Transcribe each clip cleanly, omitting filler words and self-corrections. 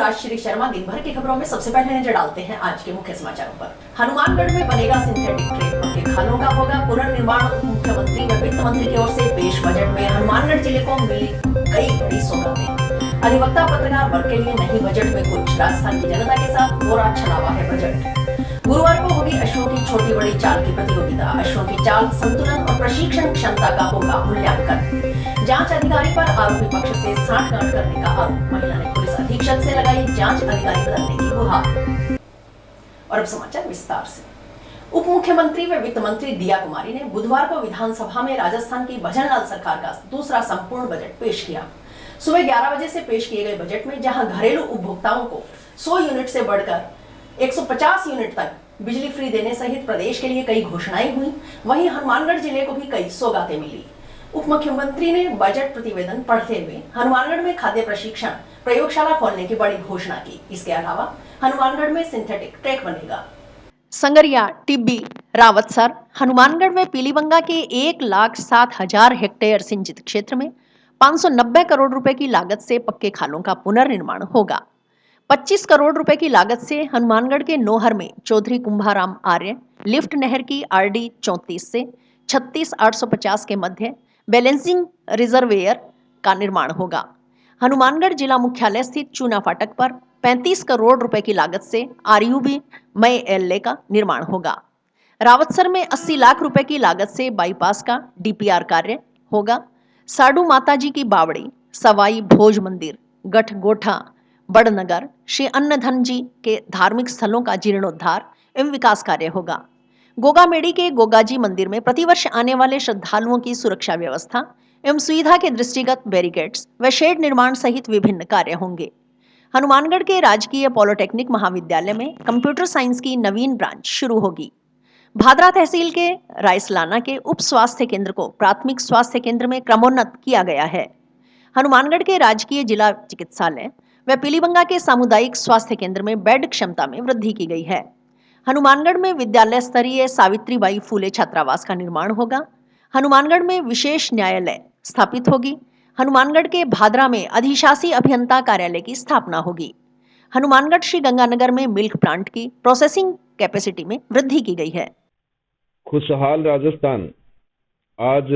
आज श्री शर्मा। दिन भर की खबरों में सबसे पहले नजर डालते हैं आज के मुख्य समाचारों पर। हनुमानगढ़ में बनेगा सिंथेटिक ट्रैक, पक्के खालों का होगा पुनर्निर्माण। मुख्यमंत्री व वित्त मंत्री की ओर से पेश बजट में हनुमानगढ़ जिले को मिली कई बड़ी सौगातें। अधिवक्ता पत्रकार वर्ग के लिए नहीं बजट में कुछ, राजस्थान की जनता के साथ गोरा छलावा है बजट। गुरुवार को होगी अश्वों की छोटी बड़ी चाल की प्रतियोगिता। अश्वों की चाल, संतुलन और प्रशिक्षण क्षमता का होगा मूल्यांकन। जांच अधिकारी पर आरोपी पक्ष से सांठगांठ करने का आरोप। महिला ने पुलिस अधीक्षक से लगाई जांच अधिकारी बदलने की गुहार। और अब समाचार विस्तार से। उप मुख्यमंत्री व वित्त मंत्री दिया कुमारी ने बुधवार को विधानसभा में राजस्थान की भजनलाल सरकार का दूसरा संपूर्ण बजट पेश किया। सुबह 11 बजे से पेश किए गए बजट में जहां घरेलू उपभोक्ताओं को 100 यूनिट से बढ़कर 150 यूनिट तक बिजली फ्री देने सहित प्रदेश के लिए कई घोषणाएं हुई, वहीं हनुमानगढ़ जिले को भी कई सौगातें मिली। उप मुख्यमंत्री ने बजट प्रतिवेदन पढ़ते हुए हनुमानगढ़ में खाद्य प्रशिक्षण प्रयोगशाला खोलने की बड़ी घोषणा की। इसके अलावा हनुमानगढ़ में सिंथेटिक ट्रैक बनेगा। संगरिया, टिब्बी, रावतसर, हनुमानगढ़ में पीलीबंगा के 1,07,000 हेक्टेयर सिंचित क्षेत्र में 590 करोड़ रुपए की लागत से पक्के खालों का पुनर्निर्माण होगा। 25 करोड़ रुपए की लागत से हनुमानगढ़ के नोहर में चौधरी कुंभाराम आर्य लिफ्ट नहर की RD 34 से 36,850 के मध्य बैलेंसिंग रिजर्वेयर का निर्माण होगा। हनुमानगढ़ जिला मुख्यालय स्थित चूना फाटक पर 35 करोड़ रुपए की लागत से RUB मई एलए का निर्माण होगा। रावतसर में 80 लाख रुपए की लागत से बाईपास का DPR कार्य होगा। साडू माता जी की बावड़ी, सवाई भोज मंदिर, गठगोठा, बड़नगर, श्री अन्नधन जी के धार्मिक स्थलों का जीर्णोद्धार एवं विकास कार्य होगा। गोगामेड़ी के गोगाजी मंदिर में प्रतिवर्ष आने वाले श्रद्धालुओं की सुरक्षा व्यवस्था एवं सुविधा के दृष्टिगत बैरिकेड्स व शेड निर्माण सहित विभिन्न कार्य होंगे। हनुमानगढ़ के राजकीय पॉलिटेक्निक महाविद्यालय में कंप्यूटर साइंस की नवीन ब्रांच शुरू होगी। भादरा तहसील के रायसलाना के उप स्वास्थ्य केंद्र को प्राथमिक स्वास्थ्य केंद्र में क्रमोन्नत किया गया है। हनुमानगढ़ के राजकीय जिला चिकित्सालय व पीलीबंगा के सामुदायिक स्वास्थ्य केंद्र में बेड क्षमता में वृद्धि की गई है। हनुमानगढ़ में विद्यालय स्तरीय सावित्रीबाई फूले छात्रावास का निर्माण होगा। हनुमानगढ़ में विशेष न्यायालय स्थापित होगी। हनुमानगढ़ के भादरा में अधिशासी अभियंता कार्यालय की स्थापना होगी। हनुमानगढ़ श्री गंगानगर में मिल्क प्लांट की प्रोसेसिंग कैपेसिटी में वृद्धि की गई है। खुशहाल राजस्थान। आज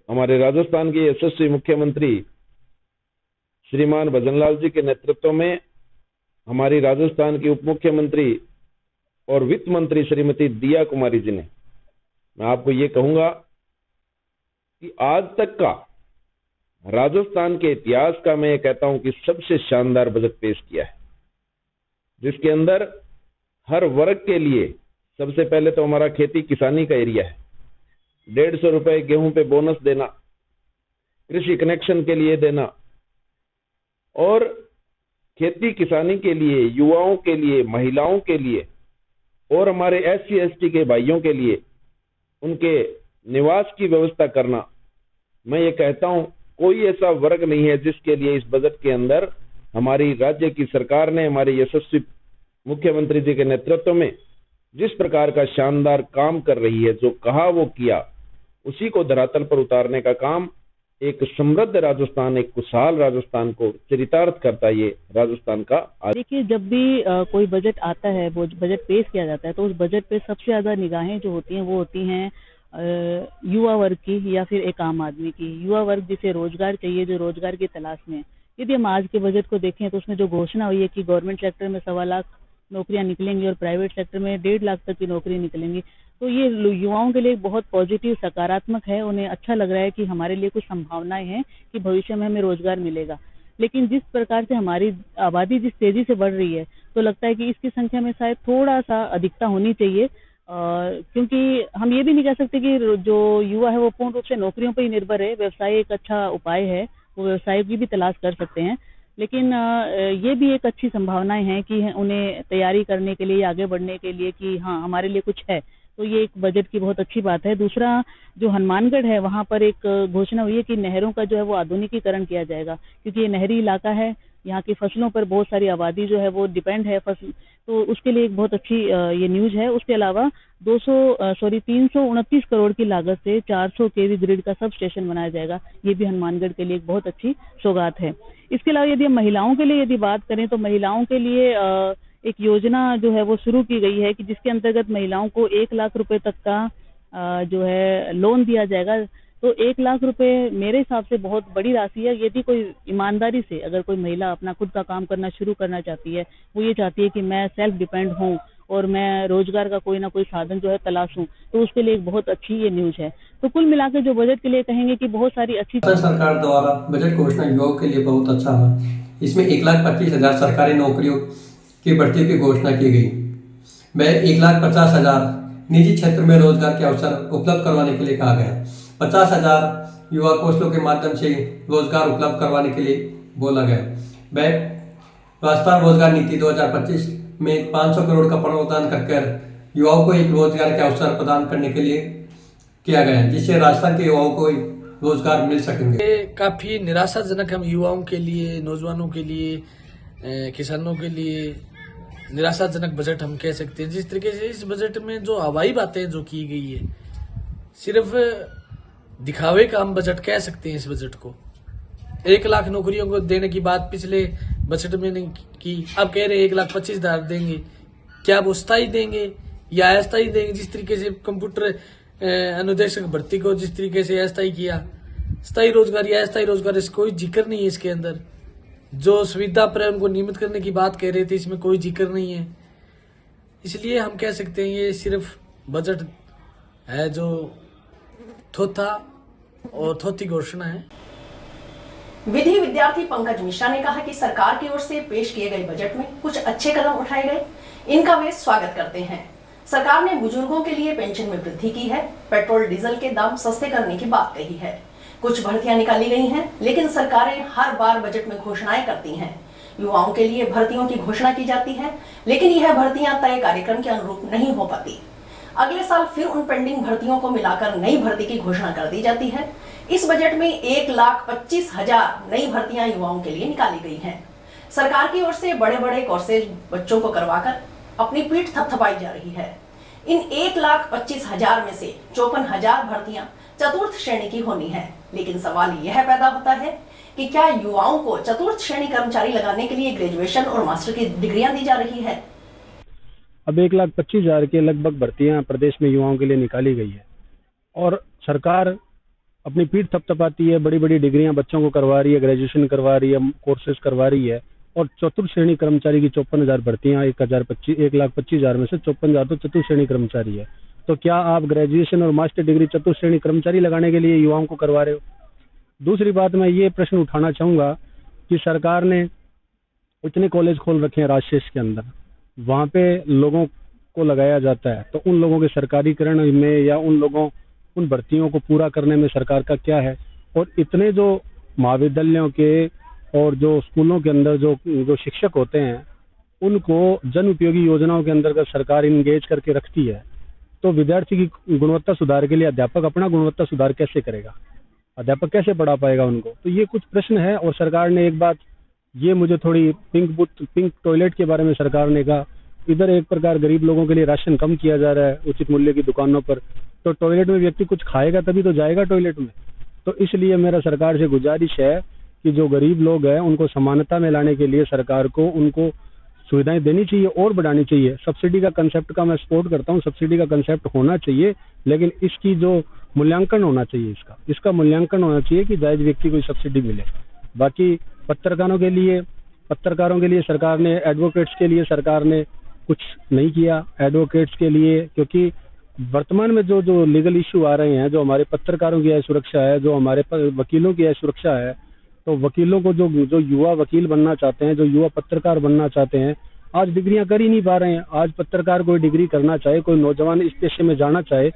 हमारे राजस्थान के यशस्वी मुख्यमंत्री श्रीमान भजनलाल जी के नेतृत्व में हमारी राजस्थान की उप मुख्यमंत्री और वित्त मंत्री श्रीमती दिया कुमारी जी ने, मैं आपको ये कहूंगा कि आज तक का राजस्थान के इतिहास का मैं ये कहता हूं कि सबसे शानदार बजट पेश किया है, जिसके अंदर हर वर्ग के लिए सबसे पहले तो हमारा खेती किसानी का एरिया है। 150 रुपए गेहूं पे बोनस देना, कृषि कनेक्शन के लिए देना और खेती किसानी के लिए, युवाओं के लिए, महिलाओं के लिए और हमारे SC ST के भाइयों के लिए उनके निवास की व्यवस्था करना। मैं ये कहता हूं कोई ऐसा वर्ग नहीं है जिसके लिए इस बजट के अंदर हमारी राज्य की सरकार ने, हमारे यशस्वी मुख्यमंत्री जी के नेतृत्व में जिस प्रकार का शानदार काम कर रही है, जो कहा वो किया, उसी को धरातल पर उतारने का काम एक समृद्ध राजस्थान, एक खुशहाल राजस्थान को चरितार्थ करता है ये राजस्थान का। देखिए, जब भी कोई बजट आता है, वो बजट पेश किया जाता है, तो उस बजट पे सबसे ज्यादा निगाहें जो होती हैं वो होती हैं युवा वर्ग की या फिर एक आम आदमी की। युवा वर्ग जिसे रोजगार चाहिए, जो रोजगार की तलाश में है। यदि हम आज के बजट को देखें तो उसमें जो घोषणा हुई है कि गवर्नमेंट सेक्टर में 1.25 लाख नौकरियां निकलेंगी और प्राइवेट सेक्टर में 1.5 लाख तक की नौकरी निकलेंगी, तो ये युवाओं के लिए बहुत पॉजिटिव, सकारात्मक है। उन्हें अच्छा लग रहा है कि हमारे लिए कुछ संभावनाएं हैं कि भविष्य में हमें रोजगार मिलेगा। लेकिन जिस प्रकार से हमारी आबादी जिस तेजी से बढ़ रही है, तो लगता है कि इसकी संख्या में शायद थोड़ा सा अधिकता होनी चाहिए, क्योंकि हम ये भी नहीं कह सकते कि जो युवा है वो पूर्ण रूप से नौकरियों पर ही निर्भर है। व्यवसाय एक अच्छा उपाय है, वो व्यवसाय की भी तलाश कर सकते हैं, लेकिन ये भी एक अच्छी संभावनाएं हैं कि उन्हें तैयारी करने के लिए, आगे बढ़ने के लिए कि हाँ हमारे लिए कुछ है। तो ये एक बजट की बहुत अच्छी बात है। दूसरा, जो हनुमानगढ़ है वहाँ पर एक घोषणा हुई है कि नहरों का जो है वो आधुनिकीकरण किया जाएगा, क्योंकि ये नहरी इलाका है यहाँ की फसलों पर बहुत सारी आबादी जो है वो डिपेंड है फसल, तो उसके लिए एक बहुत अच्छी ये न्यूज़ है। उसके अलावा 329 करोड़ की लागत से 400 केवी ग्रिड का सब स्टेशन बनाया जाएगा। ये भी हनुमानगढ़ के लिए एक बहुत अच्छी सौगात है। इसके अलावा यदि हम महिलाओं के लिए यदि बात करें तो महिलाओं के लिए एक योजना जो है वो शुरू की गई है कि जिसके अंतर्गत महिलाओं को 1 लाख रुपए तक का जो है लोन दिया जाएगा। तो 1 लाख रुपए मेरे हिसाब से बहुत बड़ी राशि है। यदि कोई ईमानदारी से अगर कोई महिला अपना खुद का काम करना शुरू करना चाहती है, वो ये चाहती है कि मैं सेल्फ डिपेंड हूँ और मैं रोजगार का कोई ना कोई साधन जो है तलाशूं, तो उसके लिए एक बहुत अच्छी ये न्यूज है। तो कुल मिलाकर जो बजट के लिए कहेंगे कि बहुत सारी अच्छी सरकार द्वारा बजट घोषणा युवाओं के लिए बहुत अच्छा है। इसमें 1,25,000 सरकारी नौकरियों की भर्ती की घोषणा की गई। वह 1,50,000 निजी क्षेत्र में रोजगार के अवसर उपलब्ध करवाने के लिए कहा गया। 50,000 युवा कौशलों के माध्यम से रोजगार उपलब्ध करवाने के लिए बोला गया। वह राजस्थान रोजगार नीति 2025 में 500 करोड़ का प्रावधान कर युवाओं को एक रोजगार के अवसर प्रदान करने के लिए किया गया है, जिससे राजस्थान के युवाओं को रोजगार मिल सकेंगे। काफी निराशाजनक हम युवाओं के लिए, नौजवानों के लिए, किसानों के लिए निराशाजनक बजट हम कह सकते हैं। जिस तरीके से इस बजट में जो हवाई बातें जो की गई है, सिर्फ दिखावे का हम बजट कह सकते हैं। इस बजट को 1 लाख नौकरियों को देने की बात पिछले बजट में नहीं की, अब कह रहे 1,25,000 देंगे। क्या वो स्थायी देंगे या अस्थायी देंगे? जिस तरीके से कंप्यूटर अनुदेशक भर्ती को जिस तरीके से अस्थायी किया, स्थायी रोजगार या अस्थायी रोजगार, इसका कोई जिक्र नहीं है। इसके अंदर जो सुविधा पर उनको नियमित करने की बात कह रहे थे, इसमें कोई जिक्र नहीं है। इसलिए हम कह सकते हैं ये सिर्फ बजट है जो थोथा और थोथी घोषणा है। विधि विद्यार्थी पंकज मिश्रा ने कहा कि सरकार की ओर से पेश किए गए बजट में कुछ अच्छे कदम उठाए गए, इनका वे स्वागत करते हैं। सरकार ने बुजुर्गों के लिए पेंशन में वृद्धि की है, पेट्रोल डीजल के दाम सस्ते करने की बात कही है, कुछ भर्तियां निकाली गई हैं, लेकिन सरकारें हर बार बजट में घोषणाएं करती हैं। युवाओं के लिए भर्तियों की घोषणा की जाती है, लेकिन यह भर्तियां तय कार्यक्रम के अनुरूप नहीं हो पाती। अगले साल फिर उन पेंडिंग भर्तियों को मिलाकर नई भर्ती की घोषणा कर दी जाती है। इस बजट में 1,25,000 नई भर्तियां युवाओं के लिए निकाली गई हैं। सरकार की ओर से बड़े बड़े कोर्सेज बच्चों को करवाकर अपनी पीठ थपथपाई जा रही है। इन 1,25,000 में से 54,000 भर्तियां चतुर्थ श्रेणी की होनी है, लेकिन सवाल यह पैदा होता है कि क्या युवाओं को चतुर्थ श्रेणी कर्मचारी लगाने के लिए ग्रेजुएशन और मास्टर की डिग्रियां दी जा रही है? अब 1,25,000 के लगभग भर्तियां प्रदेश में युवाओं के लिए निकाली गई है और सरकार अपनी पीठ थपथपाती है, बड़ी बड़ी डिग्रियां बच्चों को करवा रही है, ग्रेजुएशन करवा रही है, कोर्सेज करवा रही है और चतुर्थ श्रेणी कर्मचारी की 54,000 भर्तियां 1,25,000 में से 54,000 तो चतुर्थ श्रेणी कर्मचारी है। तो क्या आप ग्रेजुएशन और मास्टर डिग्री चतुर्थ श्रेणी कर्मचारी लगाने के लिए युवाओं को करवा रहे हो? दूसरी बात, मैं ये प्रश्न उठाना चाहूंगा कि सरकार ने इतने कॉलेज खोल रखे हैं राजशेष के अंदर, वहाँ पे लोगों को लगाया जाता है, तो उन लोगों के सरकारीकरण में या उन भर्तियों को पूरा करने में सरकार का क्या है? और इतने जो महाविद्यालयों के और जो स्कूलों के अंदर जो शिक्षक होते हैं, उनको जन उपयोगी योजनाओं के अंतर्गत सरकार इंगेज करके रखती है, तो विद्यार्थी की गुणवत्ता सुधार के लिए अध्यापक अपना गुणवत्ता सुधार कैसे करेगा? अध्यापक कैसे पढ़ा पाएगा उनको? तो ये कुछ प्रश्न है। और सरकार ने एक बात ये मुझे थोड़ी पिंक टॉयलेट के बारे में सरकार ने कहा, इधर एक प्रकार गरीब लोगों के लिए राशन कम किया जा रहा है उचित मूल्य की दुकानों पर, तो टॉयलेट में व्यक्ति कुछ खाएगा तभी तो जाएगा टॉयलेट में। तो इसलिए मेरा सरकार से गुजारिश है कि जो गरीब लोग हैं उनको समानता में लाने के लिए सरकार को उनको सुविधाएं देनी चाहिए और बढ़ानी चाहिए। सब्सिडी का कंसेप्ट का मैं सपोर्ट करता हूँ, सब्सिडी का कंसेप्ट होना चाहिए, लेकिन इसकी जो मूल्यांकन होना चाहिए, इसका मूल्यांकन होना चाहिए कि जायज व्यक्ति को सब्सिडी मिले। बाकी पत्रकारों के लिए सरकार ने, एडवोकेट्स के लिए सरकार ने कुछ नहीं किया। एडवोकेट्स के लिए, क्योंकि वर्तमान में जो लीगल इश्यू आ रहे हैं, जो हमारे पत्रकारों की सुरक्षा है, जो हमारे वकीलों की सुरक्षा है, तो वकीलों को जो युवा वकील बनना चाहते हैं, जो युवा पत्रकार बनना चाहते हैं, आज डिग्रियां कर ही नहीं पा रहे हैं। आज पत्रकार कोई डिग्री करना चाहे, कोई नौजवान इस पेशे में जाना चाहे,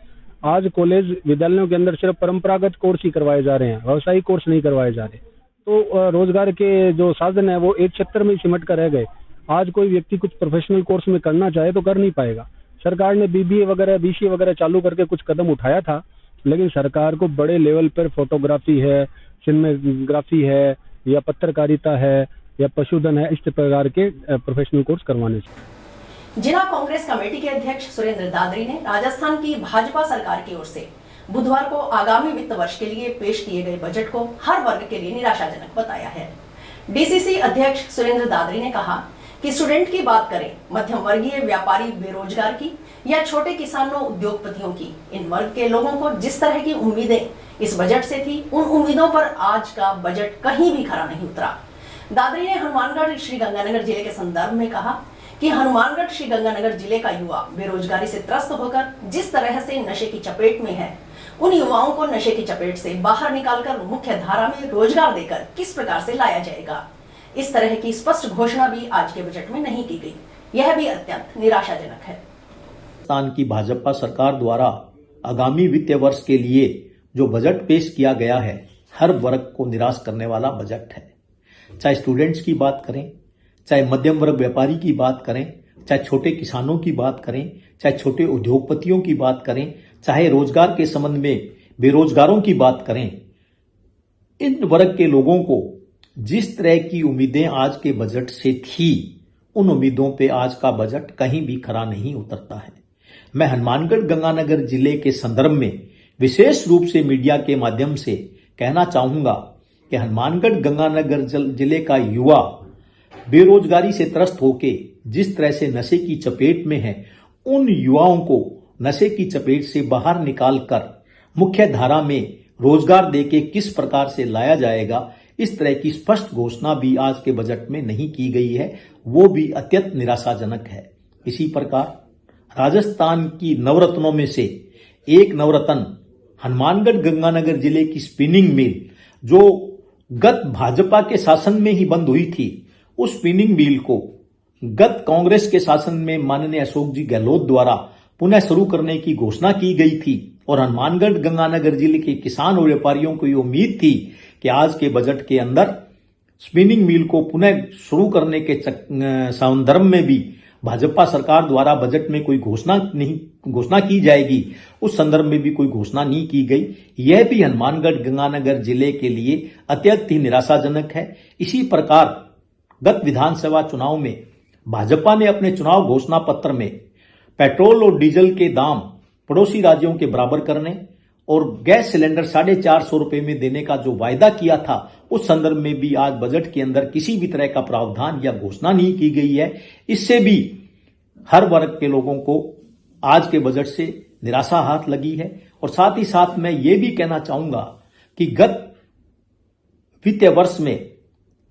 आज कॉलेज विद्यालयों के अंदर सिर्फ परंपरागत कोर्स ही करवाए जा रहे हैं, व्यावसायिक कोर्स नहीं करवाए जा रहे। तो रोजगार के जो साधन है वो एक क्षेत्र में ही सिमट कर रह गए। आज कोई व्यक्ति कुछ प्रोफेशनल कोर्स में करना चाहे तो कर नहीं पाएगा। सरकार ने BBA वगैरह, BCA वगैरह चालू करके कुछ कदम उठाया था, लेकिन सरकार को बड़े लेवल पर फोटोग्राफी है, सिनेमेग्राफी है या पत्रकारिता है या पशुधन है, इस प्रकार के प्रोफेशनल कोर्स करवाने चाहिए। जिला कांग्रेस कमेटी के अध्यक्ष सुरेंद्र दादरी ने राजस्थान की भाजपा सरकार की ओर से बुधवार को आगामी वित्त वर्ष के लिए पेश किए गए बजट को हर वर्ग के लिए निराशाजनक बताया है। डीसीसी अध्यक्ष सुरेंद्र दादरी ने कहा कि स्टूडेंट की बात करें, मध्यम वर्गीय, व्यापारी, बेरोजगार की या छोटे किसानों, उद्योगपतियों की, इन वर्ग के लोगों को जिस तरह की उम्मीदें इस बजट से थी, उन उम्मीदों पर आज का बजट कहीं भी खरा नहीं उतरा। दादरी ने हनुमानगढ़ श्री गंगानगर जिले के संदर्भ में कहा कि हनुमानगढ़ श्री गंगानगर जिले का युवा बेरोजगारी से त्रस्त होकर जिस तरह से नशे की चपेट में है, उन युवाओं को नशे की चपेट से बाहर निकालकर मुख्य धारा में रोजगार देकर किस प्रकार से लाया जाएगा, इस तरह की स्पष्ट घोषणा भी आज के बजट में नहीं की गई। यह भी अत्यंत निराशाजनक है। राजस्थान की भाजपा सरकार द्वारा आगामी वित्तीय वर्ष के लिए जो बजट पेश किया गया है, हर वर्ग को निराश करने वाला बजट है। चाहे स्टूडेंट्स की बात करें, चाहे मध्यम वर्ग व्यापारी की बात करें, चाहे छोटे किसानों की बात करें, चाहे छोटे उद्योगपतियों की बात करें, चाहे रोजगार के संबंध में बेरोजगारों की बात करें, इन वर्ग के लोगों को जिस तरह की उम्मीदें आज के बजट से थी, उन उम्मीदों पे आज का बजट कहीं भी खरा नहीं उतरता है। मैं हनुमानगढ़ गंगानगर जिले के संदर्भ में विशेष रूप से मीडिया के माध्यम से कहना चाहूंगा कि हनुमानगढ़ गंगानगर जिले का युवा बेरोजगारी से त्रस्त होके जिस तरह से नशे की चपेट में है, उन युवाओं को नशे की चपेट से बाहर निकालकर मुख्य धारा में रोजगार देके किस प्रकार से लाया जाएगा, इस तरह की स्पष्ट घोषणा भी आज के बजट में नहीं की गई है, वो भी अत्यंत निराशाजनक है। इसी प्रकार राजस्थान की नवरत्नों में से एक नवरत्न हनुमानगढ़ गंगानगर जिले की स्पिनिंग मिल, जो गत भाजपा के शासन में ही बंद हुई थी, उस स्पिनिंग मिल को गत कांग्रेस के शासन में माननीय अशोक जी गहलोत द्वारा पुनः शुरू करने की घोषणा की गई थी और हनुमानगढ़ गंगानगर जिले के किसान और व्यापारियों को ये उम्मीद थी कि आज के बजट के अंदर स्पिनिंग मिल को पुनः शुरू करने के संदर्भ में भी भाजपा सरकार द्वारा बजट में कोई घोषणा की जाएगी, उस संदर्भ में भी कोई घोषणा नहीं की गई। यह भी हनुमानगढ़ गंगानगर जिले के लिए अत्यंत ही निराशाजनक है। इसी प्रकार गत विधानसभा चुनाव में भाजपा ने अपने चुनाव घोषणा पत्र में पेट्रोल और डीजल के दाम पड़ोसी राज्यों के बराबर करने और गैस सिलेंडर 450 रुपए में देने का जो वायदा किया था, उस संदर्भ में भी आज बजट के अंदर किसी भी तरह का प्रावधान या घोषणा नहीं की गई है। इससे भी हर वर्ग के लोगों को आज के बजट से निराशा हाथ लगी है। और साथ ही साथ मैं ये भी कहना चाहूंगा कि गत वित्तीय वर्ष में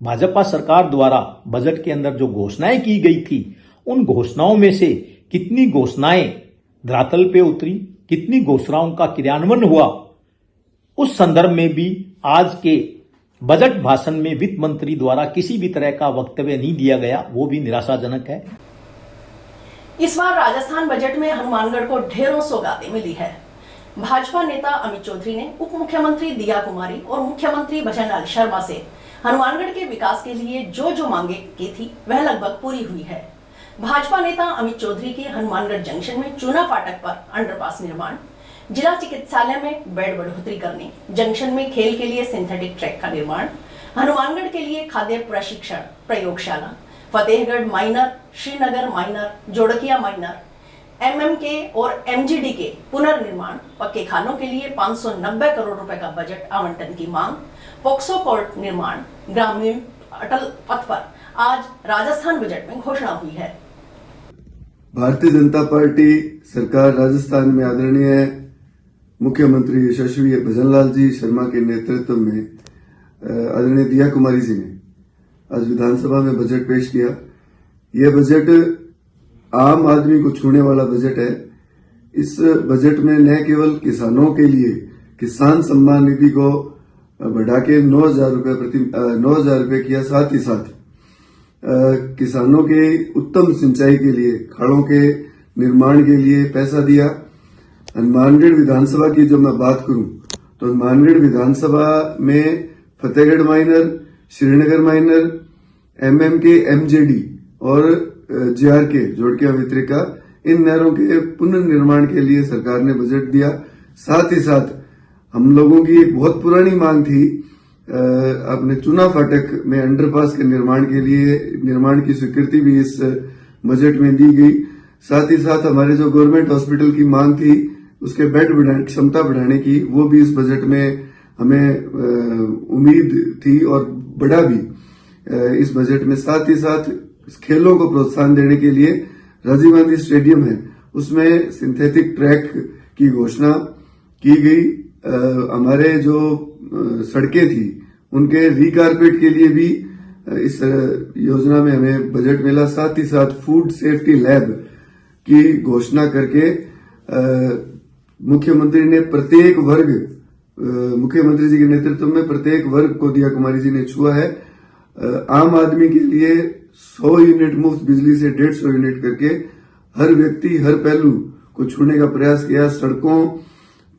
भाजपा सरकार द्वारा बजट के अंदर जो घोषणाएं की गई थी, उन घोषणाओं में से कितनी घोषणाएं धरातल पे उतरी, कितनी घोषणाओं का क्रियान्वयन हुआ, उस संदर्भ में भी आज के बजट भाषण में वित्त मंत्री द्वारा किसी भी तरह का वक्तव्य नहीं दिया गया, वो भी निराशाजनक है। इस बार राजस्थान बजट में हनुमानगढ़ को ढेरों सौगातें मिली है। भाजपा नेता अमित चौधरी ने उप मुख्यमंत्री दिया कुमारी और मुख्यमंत्री भजनलाल शर्मा से हनुमानगढ़ के विकास के लिए जो मांगे की थी, वह लगभग पूरी हुई है। भाजपा नेता अमित चौधरी की हनुमानगढ़ जंक्शन में चूना फाटक पर अंडरपास निर्माण, जिला चिकित्सालय में बेड बढ़ोतरी करने, जंक्शन में खेल के लिए सिंथेटिक ट्रैक का निर्माण, हनुमानगढ़ के लिए खाद्य प्रशिक्षण प्रयोगशाला, Fatehgarh minor, Srinagar minor, Jodkiya minor, MMK और एमजीडी के पुनर्निर्माण, पक्के खानों के लिए 590 करोड़ रुपए का बजट आवंटन की मांग, पोक्सो कोर्ट निर्माण, ग्रामीण अटल पथ पर आज राजस्थान बजट में घोषणा हुई है। भारतीय जनता पार्टी सरकार राजस्थान में आदरणीय मुख्यमंत्री यशस्वी भजनलाल जी शर्मा के नेतृत्व में आदरणीय दिया कुमारी जी ने आज विधानसभा में बजट पेश किया। यह बजट आम आदमी को छूने वाला बजट है। इस बजट में न केवल किसानों के लिए किसान सम्मान निधि को बढ़ा के 9,000 रुपए किया, साथ ही साथ किसानों के उत्तम सिंचाई के लिए, खाड़ों के निर्माण के लिए पैसा दिया। हनुमानगढ़ विधानसभा की जो मैं बात करूं तो हनुमानगढ़ विधानसभा में Fatehgarh minor, Srinagar minor, MMK, MZD और जेआरके जोड़किया वितरिका, इन नहरों के पुनर्निर्माण के लिए सरकार ने बजट दिया। साथ ही साथ हम लोगों की एक बहुत पुरानी मांग थी अपने चूना फाटक में अंडरपास के निर्माण की स्वीकृति भी इस बजट में दी गई। साथ ही साथ हमारे जो गवर्नमेंट हॉस्पिटल की मांग थी उसके बेड क्षमता बढ़ाने की, वो भी इस बजट में हमें उम्मीद थी और बढ़ा भी इस बजट में। साथ ही साथ खेलों को प्रोत्साहन देने के लिए राजीव गांधी स्टेडियम है, उसमें सिंथेटिक ट्रैक की घोषणा की गई। हमारे जो सड़कें थी उनके रीकारपेट के लिए भी इस योजना में हमें बजट मिला। साथ ही साथ फूड सेफ्टी लैब की घोषणा करके मुख्यमंत्री ने प्रत्येक वर्ग, मुख्यमंत्री जी के नेतृत्व में प्रत्येक वर्ग को दिया कुमारी जी ने छुआ है। आम आदमी के लिए 100 यूनिट मुफ्त बिजली से 150 यूनिट करके हर व्यक्ति हर पहलू को छूने का प्रयास किया। सड़कों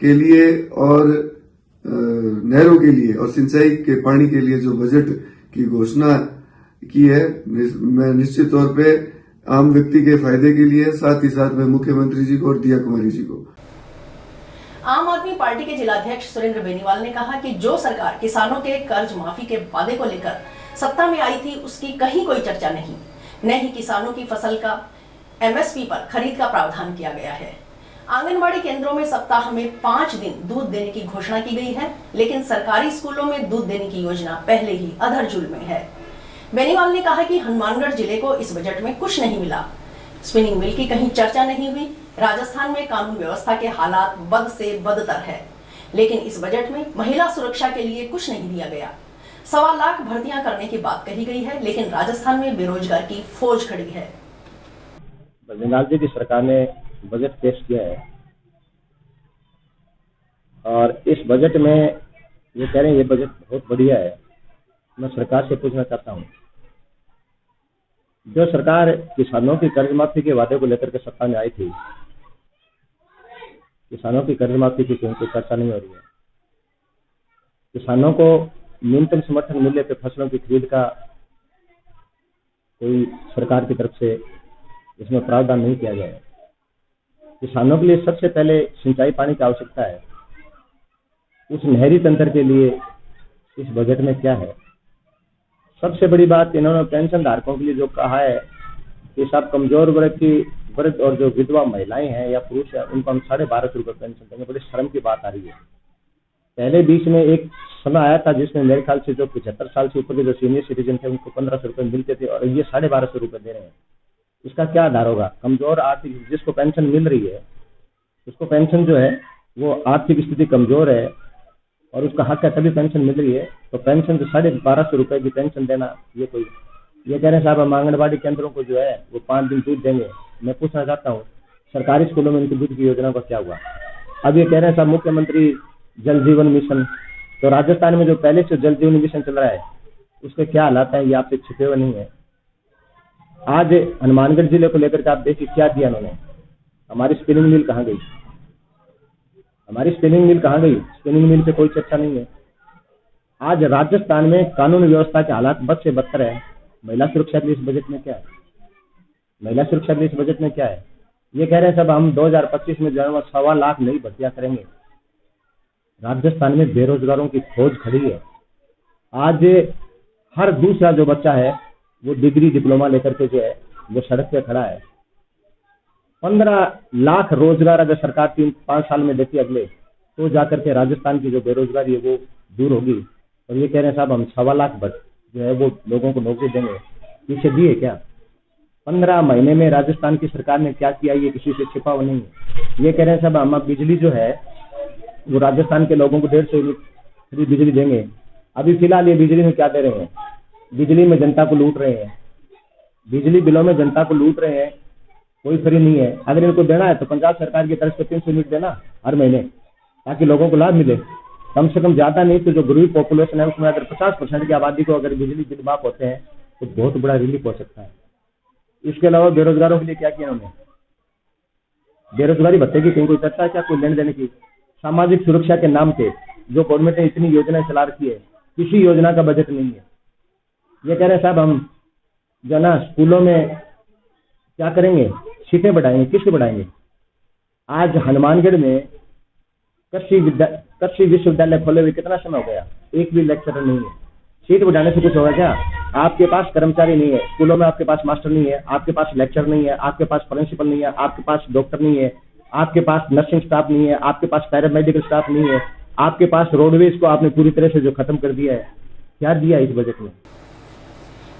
के लिए और नहरों के लिए और सिंचाई के पानी के लिए जो बजट की घोषणा की है, मैं निश्चित तौर पे आम व्यक्ति के फायदे के लिए, साथ ही साथ मैं मुख्यमंत्री जी को और दिया कुमारी जी को। आम आदमी पार्टी के जिलाध्यक्ष सुरेंद्र बेनीवाल ने कहा कि जो सरकार किसानों के कर्ज माफी के वादे को लेकर सत्ता में आई थी उसकी कहीं कोई चर्चा नहीं, न ही किसानों की फसल का MSP पर खरीद का प्रावधान किया गया है। आंगनबाड़ी केंद्रों में सप्ताह में 5 दिन दूध देने की घोषणा की गई है, लेकिन सरकारी स्कूलों में दूध देने की योजना पहले ही अधरजुल में है। बेनीवाल ने कहा कि हनुमानगढ़ जिले को इस बजट में कुछ नहीं मिला, स्पिनिंग मिल की कहीं चर्चा नहीं हुई। राजस्थान में कानून व्यवस्था के हालात बद से बदतर है, लेकिन इस बजट में महिला सुरक्षा के लिए कुछ नहीं दिया गया। 1.25 लाख भर्तियां करने की बात कही गई है, लेकिन राजस्थान में बेरोजगार की फौज खड़ी है। बजरंग जी की सरकार ने बजट पेश किया है और इस बजट में ये कह रहे हैं ये बजट बहुत बढ़िया है। मैं सरकार से पूछना चाहता हूँ, जो सरकार किसानों की कर्ज माफी के वादे को लेकर के सत्ता में आई थी, किसानों की कर्ज माफी की कोई चर्चा नहीं हो रही है। किसानों को न्यूनतम समर्थन मूल्य पे फसलों की खरीद का कोई सरकार की तरफ से इसमें प्रावधान नहीं किया गया है। किसानों के लिए सबसे पहले सिंचाई पानी की आवश्यकता है, उस नहरी तंत्र के लिए इस बजट में क्या है। सबसे बड़ी बात इन्होंने पेंशन धारकों के लिए जो कहा है कि सब कमजोर वर्ग और जो विधवा महिलाएं हैं या पुरुष है उनको हम 1250 रुपये पेंशन देंगे। बड़ी शर्म की बात आ रही है। पहले बीच में एक समय आया था जिसमें मेरे ख्याल से जो 75 साल से ऊपर के जो सीनियर सिटीजन थे उनको 1500 रुपये मिलते थे और ये 1250 रुपये दे रहे हैं। इसका क्या आधार होगा? कमजोर आर्थिक जिसको पेंशन मिल रही है उसको पेंशन जो है वो आर्थिक स्थिति कमजोर है और उसका हक है तभी पेंशन मिल रही है, तो पेंशन जो 1250 रुपये की पेंशन देना ये कह रहे हैं साहब हम आंगनबाड़ी केंद्रों को जो है वो 5 दिन दूध देंगे। मैं पूछना चाहता हूँ सरकारी स्कूलों में इनकी दूध की योजना का क्या हुआ? अब ये कह रहे हैं साहब मुख्यमंत्री जल जीवन मिशन, तो राजस्थान में जो पहले से जल जीवन मिशन चल रहा है उसके क्या हालात है ये आपसे छिपे हुए नहीं है। आज हनुमानगढ़ जिले को लेकर के आप देखिए क्या दिया उन्होंने। हमारी स्पिनिंग मिल कहाँ गई? हमारी स्पिनिंग मिल कहाँ गई? स्पिनिंग मिल पे कोई चर्चा नहीं है। आज राजस्थान में कानून व्यवस्था के हालात बद से बदतर है। महिला सुरक्षा के लिए इस बजट में क्या है? महिला सुरक्षा के लिए इस बजट में क्या है? ये कह रहे हैं सब हम 2025 में जो है 1.25 लाख नई भर्तियां करेंगे। राजस्थान में बेरोजगारों की फौज खड़ी है। आज हर दूसरा जो बच्चा है वो डिग्री डिप्लोमा लेकर के जो है वो सड़क पे खड़ा है। 15 लाख रोजगार अगर सरकार 3-5 साल में देती अगले, तो जाकर के राजस्थान की जो बेरोजगारी है वो दूर होगी। और ये कह रहे हैं साहब हम 1.25 लाख जो है वो लोगों को नौकरी देंगे। पीछे दिए क्या? 15 महीने में राजस्थान की सरकार ने क्या किया ये किसी से छिपा हुआ नहीं है। ये कह रहे हैं साहब हम बिजली जो है वो राजस्थान के लोगों को 150 यूनिट फ्री बिजली देंगे। अभी फिलहाल ये बिजली में क्या दे रहे हैं? बिजली में जनता को लूट रहे हैं, बिजली बिलों में जनता को लूट रहे हैं। कोई फ्री नहीं है। अगर इनको देना है तो पंजाब सरकार की तरफ से 300 यूनिट देना हर महीने ताकि लोगों को लाभ मिले। कम से कम ज्यादा नहीं तो जो गरीब पॉपुलेशन है उसमें अगर 50% की आबादी को अगर बिजली बिल माफ होते हैं तो बहुत बड़ा रिलीफ हो सकता है। इसके अलावा बेरोजगारों के लिए क्या किया उन्होंने? बेरोजगारी भत्ते की कहीं कोई चर्चा है क्या? कोई लेने देने की? सामाजिक सुरक्षा के नाम पे जो गवर्नमेंट ने इतनी योजनाएं चला रखी है किसी योजना का बजट नहीं है। ये कह रहे हैं साहब हम जो ना स्कूलों में क्या करेंगे? सीटें बढ़ाएंगे। किसके बढ़ाएंगे? आज हनुमानगढ़ में कृषि कृषि विश्वविद्यालय खोले हुए कितना समय हो गया, एक भी लेक्चरर नहीं है। सीट बढ़ाने से कुछ होगा क्या? आपके पास कर्मचारी नहीं है, स्कूलों में आपके पास मास्टर नहीं है, आपके पास लेक्चर नहीं है, आपके पास प्रिंसिपल नहीं है, आपके पास डॉक्टर नहीं है, आपके पास नर्सिंग स्टाफ नहीं है, आपके पास पैरामेडिकल स्टाफ नहीं है, आपके पास रोडवेज को आपने पूरी तरह से जो खत्म कर दिया है। क्या दिया इस बजट में?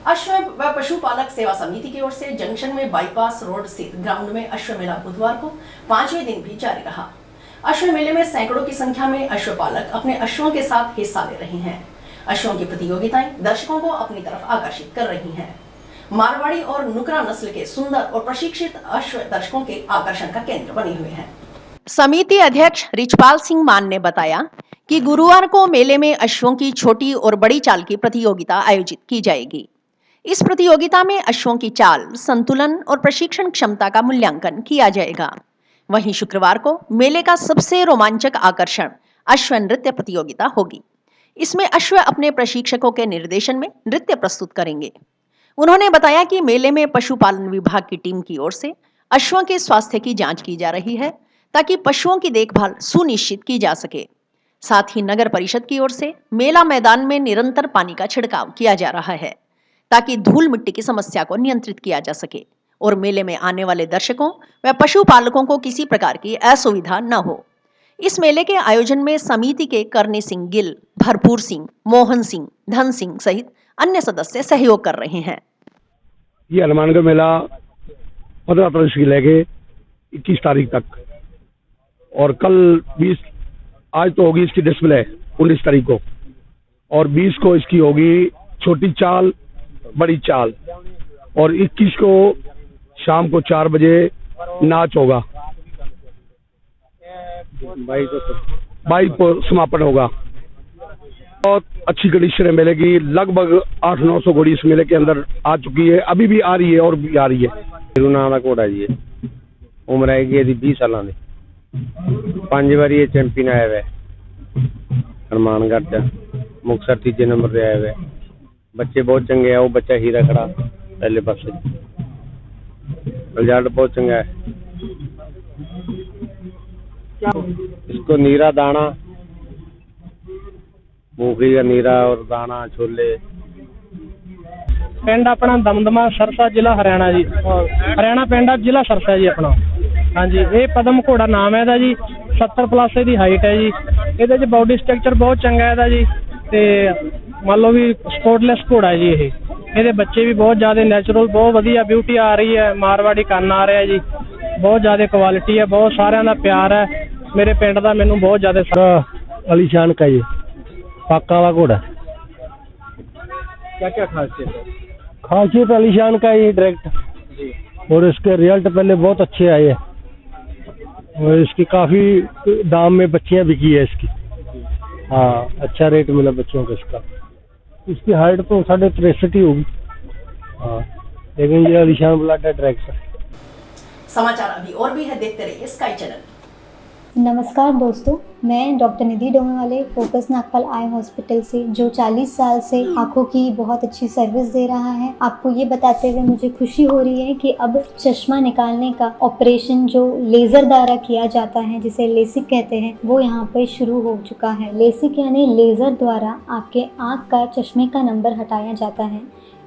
अश्व व पशुपालक सेवा समिति की ओर से जंक्शन में बाईपास रोड स्थित ग्राउंड में अश्व मेला बुधवार को 5वें दिन भी जारी रहा। अश्व मेले में सैकड़ों की संख्या में अश्वपालक अपने अश्वों के साथ हिस्सा ले रहे हैं। अश्वों की प्रतियोगिताएं दर्शकों को अपनी तरफ आकर्षित कर रही हैं। मारवाड़ी और नुकरा नस्ल के सुंदर और प्रशिक्षित अश्व दर्शकों के आकर्षण का केंद्र बने हुए हैं। समिति अध्यक्ष रिचपाल सिंह मान ने बताया कि गुरुवार को मेले में अश्वों की छोटी और बड़ी चाल की प्रतियोगिता आयोजित की जाएगी। इस प्रतियोगिता में अश्वों की चाल, संतुलन और प्रशिक्षण क्षमता का मूल्यांकन किया जाएगा। वहीं शुक्रवार को मेले का सबसे रोमांचक आकर्षण अश्व नृत्य प्रतियोगिता होगी। इसमें अश्व अपने प्रशिक्षकों के निर्देशन में नृत्य प्रस्तुत करेंगे। उन्होंने बताया कि मेले में पशुपालन विभाग की टीम की ओर से अश्वों के स्वास्थ्य की जांच की जा रही है ताकि पशुओं की देखभाल सुनिश्चित की जा सके। साथ ही नगर परिषद की ओर से मेला मैदान में निरंतर पानी का छिड़काव किया जा रहा है ताकि धूल मिट्टी की समस्या को नियंत्रित किया जा सके और मेले में आने वाले दर्शकों व पशुपालकों को किसी प्रकार की असुविधा न हो। इस मेले के आयोजन में समिति के करनी सिंह गिल, भरपूर सिंह, मोहन सिंह, धन सिंह सहित अन्य सदस्य सहयोग कर रहे हैं। ये हनुमानगढ़ मेला 15 तारीख से लेके 21 तारीख तक और कल 20, आज तो होगी इसकी डिस्प्ले 19 तारीख को और 20 को इसकी होगी छोटी चाल, बड़ी चाल और 21 को शाम को 4 बजे नाच होगा। 22 को समापन होगा। बहुत अच्छी कंडीशन है मेले की। लगभग 800-900 घोड़ी इस मेले के अंदर आ चुकी है, अभी भी आ रही है और भी आ रही है। मेरा नाम है घोड़ा जी, उम्र है 20 साल की। 5 बार ये चैंपियन आया हुआ हनुमानगढ़ से, मुक्तसर 3 नंबर पे आया हुआ। बच्चे बहुत चंगे है। वो बच्चा हीरा खड़ा पहले पास, रिजल्ट बहुत चंगा है। इसको नीरा दाना, मूंगफली का नीरा और दाना, छोले। पिंड अपना दमदमा सरसा जिला हरियाणा जी, और हरियाणा पिंड जिला सरसा जी अपना। हाँ जी, ये पदम घोड़ा नाम है ਇਹਦਾ ਜੀ। 70+ ਦੀ ਹਾਈਟ ਹੈ ਜੀ। ਇਹਦੇ 'ਚ ਬਾਡੀ ਸਟਰਕਚਰ ਬਹੁਤ ਚੰਗਾ ਹੈ ਇਹਦਾ ਜੀ ਤੇ ਮੰਨ ਲਓ ਵੀ ਸਪੋਰਟਲੈਸ ਘੋੜਾ ਹੈ ਜੀ ਇਹ। ਇਹਦੇ ਬੱਚੇ ਵੀ ਬਹੁਤ ਜ਼ਿਆਦਾ ਨੈਚੁਰਲ, ਬਹੁਤ ਵਧੀਆ ਬਿਊਟੀ ਆ ਰਹੀ ਹੈ। ਮਾਰਵਾੜੀ ਕੰਨ ਆ ਰਿਹਾ ਜੀ, ਬਹੁਤ ਜ਼ਿਆਦਾ ਕੁਆਲਿਟੀ ਹੈ, ਬਹੁਤ ਸਾਰਿਆਂ ਦਾ ਪਿਆਰ ਹੈ। ਮੇਰੇ ਪਿੰਡ ਦਾ ਮੈਨੂੰ ਬਹੁਤ ਜ਼ਿਆਦਾ अलीशान का ये पाका वाला घोड़ा। क्या क्या खासियत है? खासियत अलीशान का ये डायरेक्ट और इसके रिजल्ट पहले बहुत अच्छे आए हैं और इसकी काफी दाम में बच्चियां बिकी है इसकी। हाँ, अच्छा रेट मिला बच्चों को इसका। इसकी हाइट तो 63.5 ही होगी। हाँ, लेकिन ये अलीशान ब्लड है डायरेक्ट। समाचार अभी और भी है, देखते रहिए स्काई चैनल। नमस्कार दोस्तों, मैं डॉक्टर निधि डोमेवाले फोकस नागपाल आई हॉस्पिटल से, जो 40 साल से आँखों की बहुत अच्छी सर्विस दे रहा है। आपको ये बताते हुए मुझे खुशी हो रही है कि अब चश्मा निकालने का ऑपरेशन जो लेज़र द्वारा किया जाता है, जिसे लेसिक कहते हैं, वो यहाँ पर शुरू हो चुका है। लेसिक यानी लेज़र द्वारा आपके आँख का चश्मे का नंबर हटाया जाता है।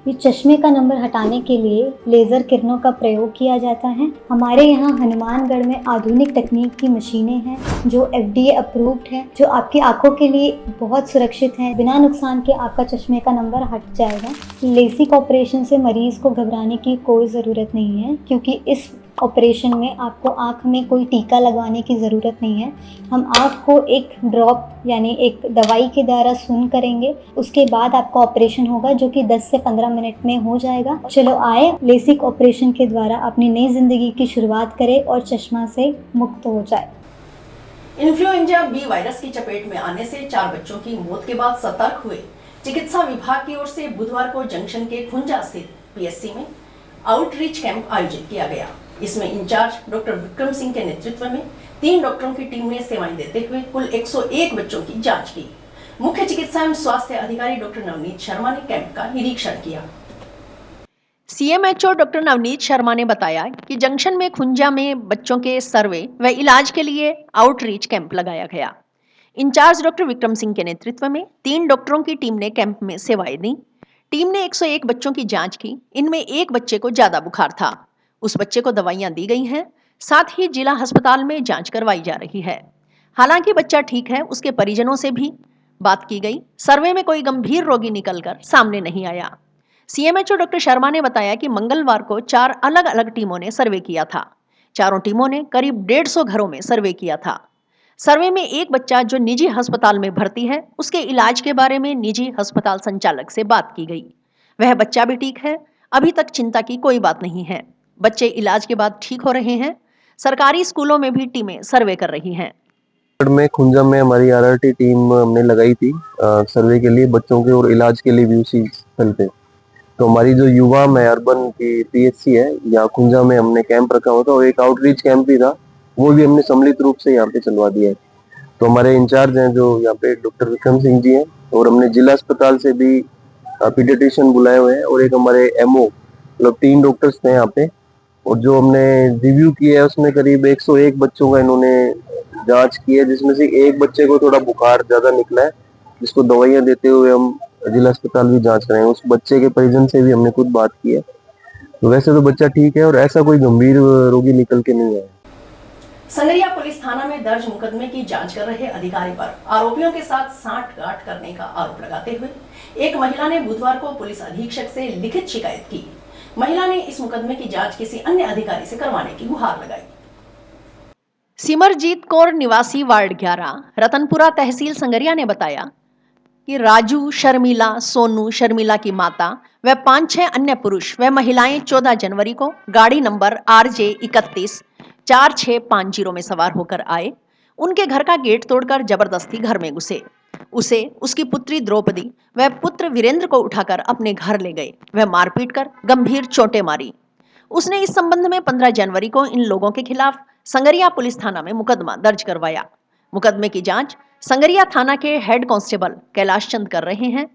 ये चश्मे का नंबर हटाने के लिए लेज़र किरणों का प्रयोग किया जाता है। हमारे यहाँ हनुमानगढ़ में आधुनिक तकनीक की मशीनें हैं जो FDA अप्रूव्ड है, जो आपकी आंखों के लिए बहुत सुरक्षित है। बिना नुकसान के आपका चश्मे का नंबर हट जाएगा। लेसिक ऑपरेशन से मरीज़ को घबराने की कोई ज़रूरत नहीं है, क्योंकि इस ऑपरेशन में आपको आँख में कोई टीका लगवाने की ज़रूरत नहीं है। हम आँख को एक ड्रॉप यानी एक दवाई के द्वारा सून करेंगे, उसके बाद आपका ऑपरेशन होगा जो कि 10 से 15 मिनट में हो जाएगा। चलो आए, लेसिक ऑपरेशन के द्वारा अपनी नई ज़िंदगी की शुरुआत करें और चश्मा से मुक्त हो जाए। इन्फ्लुएंजा बी वायरस की चपेट में आने से 4 बच्चों की मौत के बाद सतर्क हुए चिकित्सा विभाग की ओर से बुधवार को जंक्शन के खुंजा स्थित PSC में आउटरीच कैंप आयोजित किया गया। इसमें इंचार्ज डॉक्टर विक्रम सिंह के नेतृत्व में 3 डॉक्टरों की टीम ने सेवाएं देते हुए कुल 101 बच्चों की जांच की। मुख्य चिकित्सा एवं स्वास्थ्य अधिकारी डॉक्टर नवनीत शर्मा ने कैंप का निरीक्षण किया। CMHO डॉक्टर नवनीत शर्मा ने बताया कि जंक्शन में खुंजा में बच्चों के सर्वे व इलाज के लिए आउटरीच कैंप लगाया गया। इंचार्ज डॉक्टर विक्रम सिंह के नेतृत्व में 3 डॉक्टरों की टीम ने कैंप में सेवाएं दी। टीम ने 101 बच्चों की जांच की। इनमें एक बच्चे को ज्यादा बुखार था, उस बच्चे को दवाइयां दी गई हैं। साथ ही जिला अस्पताल में जांच करवाई जा रही है। हालांकि बच्चा ठीक है, उसके परिजनों से भी बात की गई। सर्वे में कोई गंभीर रोगी निकलकर सामने नहीं आया। सीएमएचओ डॉक्टर शर्मा ने बताया कि मंगलवार को 4 अलग अलग टीमों ने सर्वे किया था। चारों टीमों ने करीब 150 घरों में सर्वे किया था। सर्वे में एक बच्चा जो निजी अस्पताल में भर्ती है, उसके इलाज के बारे में निजी अस्पताल संचालक से बात की गई। वह बच्चा भी ठीक है, अभी तक चिंता की कोई बात नहीं है। बच्चे इलाज के बाद ठीक हो रहे हैं। सरकारी स्कूलों में भी टीमें सर्वे कर रही हैं। में खुंजा में हमारी आरआरटी टीम हमने लगाई थी सर्वे के लिए, बच्चों के और इलाज के लिए भी उसी स्थल पे। तो हमारी जो युवा में अर्बन की पीएचसी है या खुंजा में हमने कैंप रखा हुआ था और एक आउटरीच कैंप भी था, वो भी हमने सम्मिलित रूप से यहाँ पे चलवा दिया है। तो हमारे इंचार्ज हैं जो यहाँ पे डॉक्टर विक्रम सिंह जी हैं, और हमने जिला अस्पताल से भी पीडियाट्रिशियन बुलाए हुए हैं, और एक हमारे एमओ, मतलब 3 डॉक्टर्स थे यहाँ पे। और जो हमने रिव्यू किया है उसमें करीब 101 बच्चों का इन्होंने जांच की है, जिसमें से एक बच्चे को थोड़ा बुखार ज्यादा निकला है, जिसको दवाइयां देते हुए हम जिला अस्पताल भी जांच कर रहे हैं। उस बच्चे के परिजन से भी हमने खुद बात की है। तो वैसे तो बच्चा ठीक है और ऐसा कोई गंभीर रोगी निकल के नहीं आया। संगरिया पुलिस थाना में दर्ज मुकदमे की जांच कर रहे अधिकारी पर आरोपियों के साथ सांठगांठ करने का आरोप लगाते हुए एक महिला ने बुधवार को पुलिस अधीक्षक से लिखित शिकायत की। महिला ने इस मुकदमे की जांच किसी अन्य अधिकारी से करवाने की गुहार लगाई। सिमरजीत कौर निवासी वार्ड 11 रतनपुरा तहसील संगरिया ने बताया कि राजू, शर्मिला, सोनू, शर्मिला की माता व 5-6 अन्य पुरुष व महिलाएं 14 जनवरी को गाड़ी नंबर RJ 314650 में सवार होकर आए। उनके घर का गेट तोड़कर जबरदस्ती घर में घुसे। उसे, उसकी पुत्री द्रौपदी व पुत्र वीरेंद्र को उठाकर अपने घर ले गए। वह मारपीट कर गंभीर चोटें मारी। उसने इस संबंध में 15 जनवरी को इन लोगों के खिलाफ संगरिया पुलिस थाना में मुकदमा दर्ज करवाया। मुकदमे की जांच संगरिया थाना के हेड कांस्टेबल कैलाश चंद कर रहे हैं।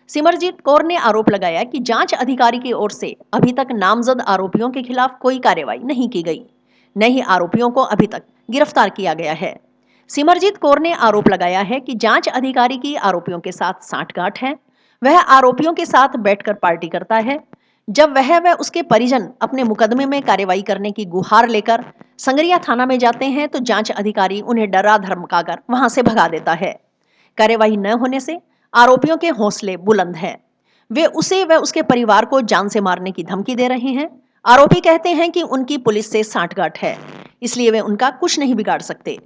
सिमरजीत कौर ने आरोप लगाया कि जांच अधिकारी की ओर से अभी तक नामजद आरोपियों के खिलाफ कोई कार्रवाई नहीं की गई, न ही आरोपियों को अभी तक गिरफ्तार किया गया है। सिमरजीत कौर ने आरोप लगाया है कि जांच अधिकारी की आरोपियों के साथ सांठगांठ है। वह आरोपियों के साथ बैठकर पार्टी करता है। जब वह व उसके परिजन अपने मुकदमे में कार्रवाई करने की गुहार लेकर संगरिया थाना में जाते हैं तो जांच अधिकारी उन्हें डरा धमकाकर वहां से भगा देता है। कार्रवाई न होने से आरोपियों के हौसले बुलंद हैं। वे उसे व उसके परिवार को जान से मारने की धमकी दे रहे हैं। आरोपी कहते हैं कि उनकी पुलिस से सांठगांठ है, इसलिए वे उनका कुछ नहीं बिगाड़ सकते।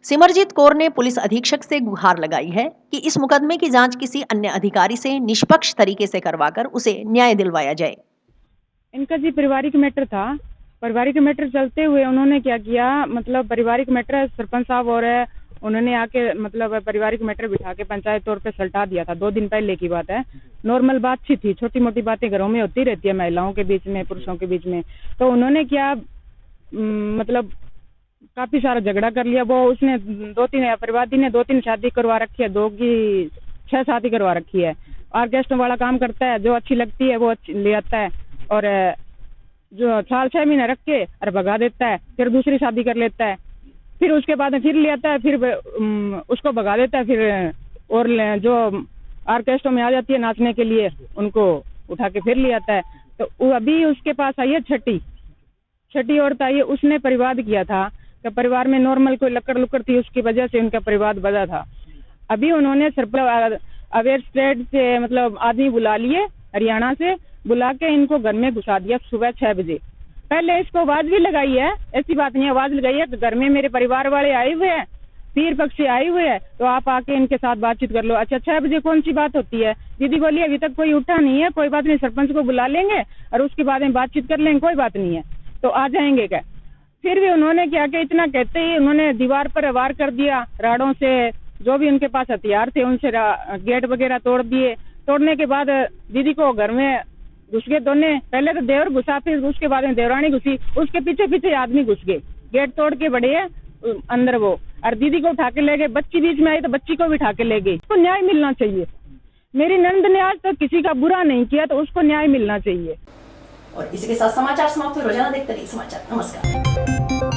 सिमरजीत कौर ने पुलिस अधीक्षक से गुहार लगाई है कि इस मुकदमे की जांच किसी अन्य अधिकारी से निष्पक्ष तरीके से करवाकर उसे न्याय दिलवाया जाए। इनका जी पारिवारिक मैटर था। पारिवारिक मैटर चलते हुए उन्होंने क्या किया, मतलब पारिवारिक मैटर सरपंच साहब और उन्होंने आके मतलब पारिवारिक मैटर बिठा के पंचायत तौर पे सल्टा दिया था। 2 दिन पहले की बात है। नॉर्मल बातचीत थी, छोटी मोटी बातें घरों में होती रहती है, महिलाओं के बीच में, पुरुषों के बीच में। तो उन्होंने क्या मतलब काफी सारा झगड़ा कर लिया। वो उसने 2-3 परिवादी ने 2-3 शादी करवा रखी है, 2 की 6 शादी करवा रखी है। ऑर्केस्ट्रा वाला काम करता है, जो अच्छी लगती है वो ले आता है और जो 4-6 महीने रख के और भगा देता है, फिर दूसरी शादी कर लेता है, फिर उसके बाद फिर ले आता है, फिर उसको भगा देता है, फिर और जो ऑर्केस्ट्रा में आ जाती है नाचने के लिए उनको उठा के फिर ले आता है। तो अभी उसके पास आई है छठी औरत आई है। उसने परिवाद किया था कि परिवार में नॉर्मल कोई लकड़ लुकड़ थी, उसकी वजह से उनका परिवाद बजा था। अभी उन्होंने अवेयर स्टेट से मतलब आदमी बुला लिए, हरियाणा से बुला के इनको घर में घुसा दिया सुबह 6 बजे। पहले इसको आवाज भी लगाई है, ऐसी बात नहीं, आवाज लगाई है कि घर में मेरे परिवार वाले आए हुए हैं, पीर पक्ष से आए हुए हैं, तो आप आके इनके साथ बातचीत कर लो। अच्छा 6 बजे कौन सी बात होती है? दीदी बोली अभी तक कोई उठा नहीं है, कोई बात नहीं, सरपंच को बुला लेंगे और उसके बाद में बातचीत कर लेंगे, कोई बात नहीं है, तो आ जाएंगे क्या। फिर भी उन्होंने क्या कि इतना कहते ही उन्होंने दीवार पर वार कर दिया राड़ों से, जो भी उनके पास हथियार थे उनसे गेट वगैरह तोड़ दिए। तोड़ने के बाद दीदी को घर में घुस गए दोनों। पहले तो देवर घुसा, फिर उसके बाद में देवरानी घुसी, उसके पीछे पीछे आदमी घुस गए, गेट तोड़ के बढ़े है अंदर वो, और दीदी को उठा के ले गए। बच्ची बीच में आई तो बच्ची को भी उठा के ले गई। उसको न्याय मिलना चाहिए। मेरी नंद ने आज तक किसी का बुरा नहीं किया, तो उसको न्याय मिलना चाहिए। और इसी के साथ समाचार समाप्त हुए। रोजाना देखते रहिए समाचार। नमस्कार।